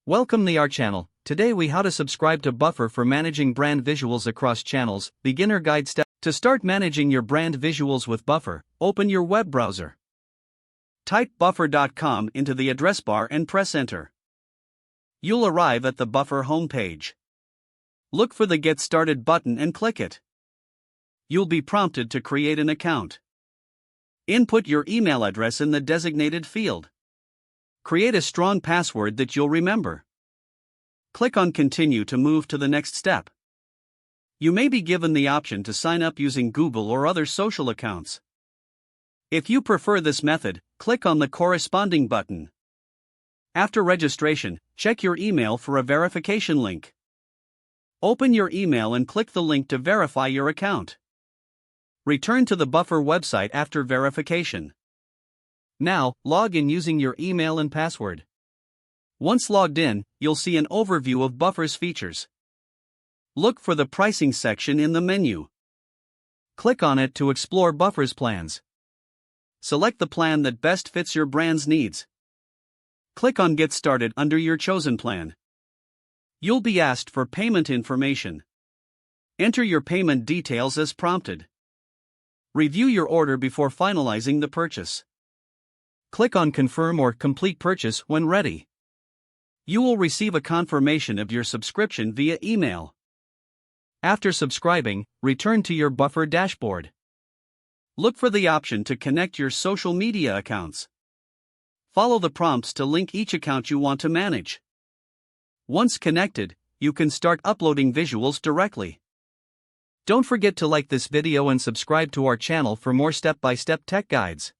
Welcome to our channel. Today we how to subscribe to Buffer for managing brand visuals across channels. Beginner guide step. To start managing your brand visuals with Buffer, open your web browser. Type buffer.com into the address bar and press enter. You'll arrive at the Buffer homepage. Look for the Get Started button and click it. You'll be prompted to create an account. Input your email address in the designated field. Create a strong password that you'll remember. Click on Continue to move to the next step. You may be given the option to sign up using Google or other social accounts. If you prefer this method, click on the corresponding button. After registration, check your email for a verification link. Open your email and click the link to verify your account. Return to the Buffer website after verification. Now, log in using your email and password. Once logged in, you'll see an overview of Buffer's features. Look for the pricing section in the menu. Click on it to explore Buffer's plans. Select the plan that best fits your brand's needs. Click on Get Started under your chosen plan. You'll be asked for payment information. Enter your payment details as prompted. Review your order before finalizing the purchase. Click on Confirm or Complete Purchase when ready. You will receive a confirmation of your subscription via email. After subscribing, return to your Buffer dashboard. Look for the option to connect your social media accounts. Follow the prompts to link each account you want to manage. Once connected, you can start uploading visuals directly. Don't forget to like this video and subscribe to our channel for more step-by-step tech guides.